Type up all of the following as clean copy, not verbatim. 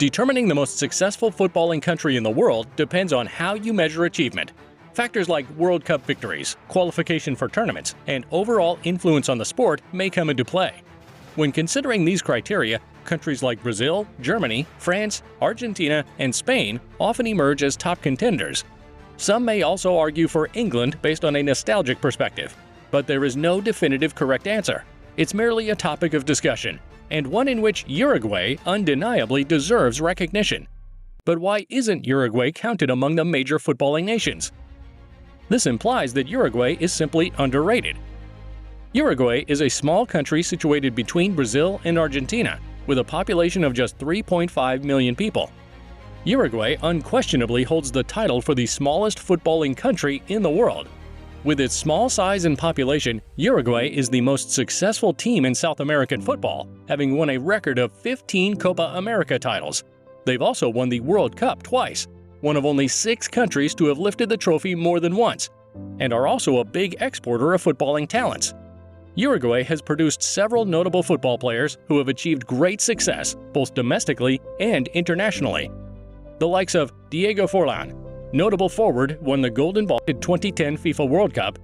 Determining the most successful footballing country in the world depends on how you measure achievement. Factors like World Cup victories, qualification for tournaments, and overall influence on the sport may come into play. When considering these criteria, countries like Brazil, Germany, France, Argentina, and Spain often emerge as top contenders. Some may also argue for England based on a nostalgic perspective, but there is no definitive correct answer. It's merely a topic of discussion, and one in which Uruguay undeniably deserves recognition. But why isn't Uruguay counted among the major footballing nations? This implies that Uruguay is simply underrated. Uruguay is a small country situated between Brazil and Argentina, with a population of just 3.5 million people. Uruguay unquestionably holds the title for the smallest footballing country in the world. With its small size and population, Uruguay is the most successful team in South American football, having won a record of 15 Copa America titles. They've also won the World Cup twice, one of only 6 countries to have lifted the trophy more than once, and are also a big exporter of footballing talents. Uruguay has produced several notable football players who have achieved great success both domestically and internationally. The likes of Diego Forlán, notable forward, won the Golden Ball in 2010 FIFA World Cup;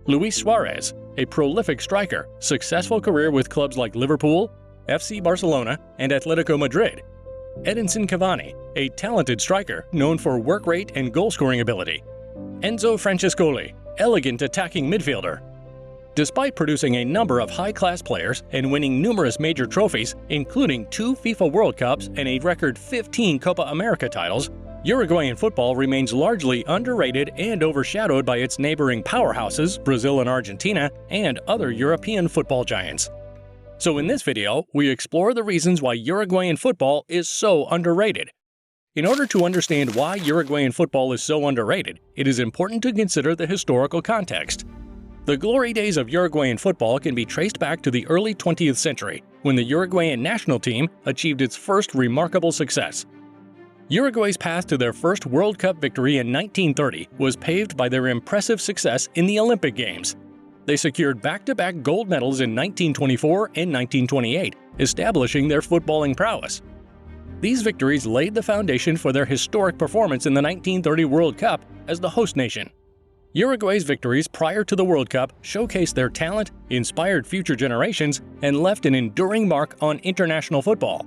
Luis Suarez, a prolific striker, successful career with clubs like Liverpool, FC Barcelona, and Atletico Madrid; Edinson Cavani, a talented striker known for work rate and goal-scoring ability; Enzo Francescoli, elegant attacking midfielder. Despite producing a number of high-class players and winning numerous major trophies, including 2 FIFA World Cups and a record 15 Copa America titles, Uruguayan football remains largely underrated and overshadowed by its neighboring powerhouses, Brazil and Argentina, and other European football giants. So in this video, we explore the reasons why Uruguayan football is so underrated. In order to understand why Uruguayan football is so underrated, it is important to consider the historical context. The glory days of Uruguayan football can be traced back to the early 20th century, when the Uruguayan national team achieved its first remarkable success. Uruguay's path to their first World Cup victory in 1930 was paved by their impressive success in the Olympic Games. They secured back-to-back gold medals in 1924 and 1928, establishing their footballing prowess. These victories laid the foundation for their historic performance in the 1930 World Cup as the host nation. Uruguay's victories prior to the World Cup showcased their talent, inspired future generations, and left an enduring mark on international football.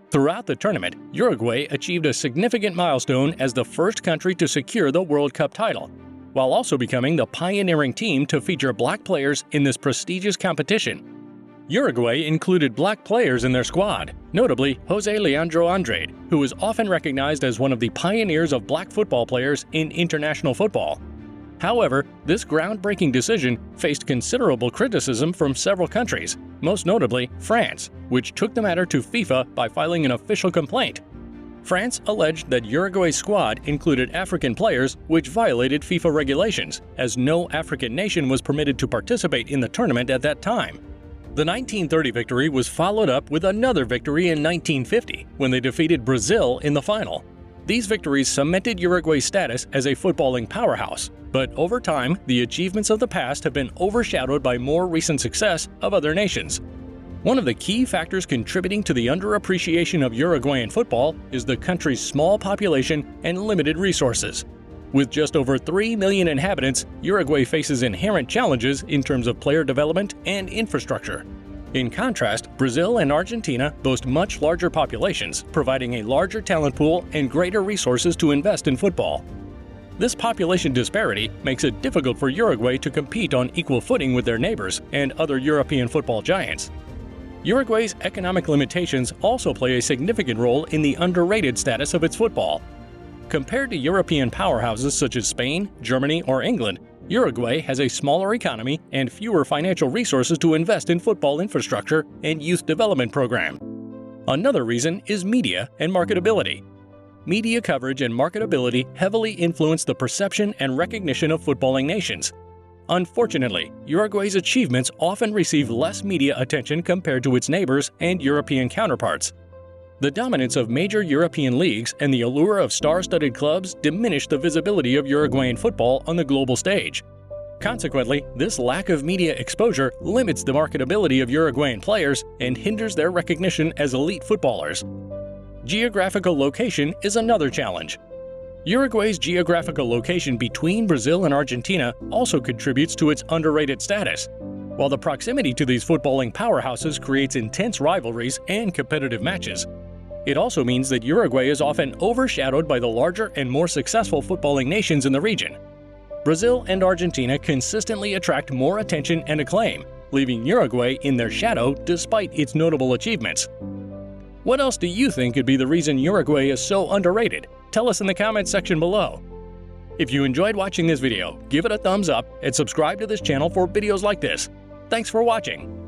Throughout the tournament, Uruguay achieved a significant milestone as the first country to secure the World Cup title, while also becoming the pioneering team to feature black players in this prestigious competition. Uruguay included black players in their squad, notably José Leandro Andrade, who was often recognized as one of the pioneers of black football players in international football. However, this groundbreaking decision faced considerable criticism from several countries, most notably France, which took the matter to FIFA by filing an official complaint. France alleged that Uruguay's squad included African players, which violated FIFA regulations, as no African nation was permitted to participate in the tournament at that time. The 1930 victory was followed up with another victory in 1950, when they defeated Brazil in the final. These victories cemented Uruguay's status as a footballing powerhouse, but over time, the achievements of the past have been overshadowed by more recent success of other nations. One of the key factors contributing to the underappreciation of Uruguayan football is the country's small population and limited resources. With just over 3 million inhabitants, Uruguay faces inherent challenges in terms of player development and infrastructure. In contrast, Brazil and Argentina boast much larger populations, providing a larger talent pool and greater resources to invest in football. This population disparity makes it difficult for Uruguay to compete on equal footing with their neighbors and other European football giants. Uruguay's economic limitations also play a significant role in the underrated status of its football. Compared to European powerhouses such as Spain, Germany, or England, Uruguay has a smaller economy and fewer financial resources to invest in football infrastructure and youth development program. Another reason is media and marketability. Media coverage and marketability heavily influence the perception and recognition of footballing nations. Unfortunately, Uruguay's achievements often receive less media attention compared to its neighbors and European counterparts. The dominance of major European leagues and the allure of star-studded clubs diminish the visibility of Uruguayan football on the global stage. Consequently, this lack of media exposure limits the marketability of Uruguayan players and hinders their recognition as elite footballers. Geographical location is another challenge. Uruguay's geographical location between Brazil and Argentina also contributes to its underrated status. While the proximity to these footballing powerhouses creates intense rivalries and competitive matches, it also means that Uruguay is often overshadowed by the larger and more successful footballing nations in the region. Brazil and Argentina consistently attract more attention and acclaim, leaving Uruguay in their shadow despite its notable achievements. What else do you think could be the reason Uruguay is so underrated? Tell us in the comments section below. If you enjoyed watching this video, give it a thumbs up and subscribe to this channel for videos like this. Thanks for watching.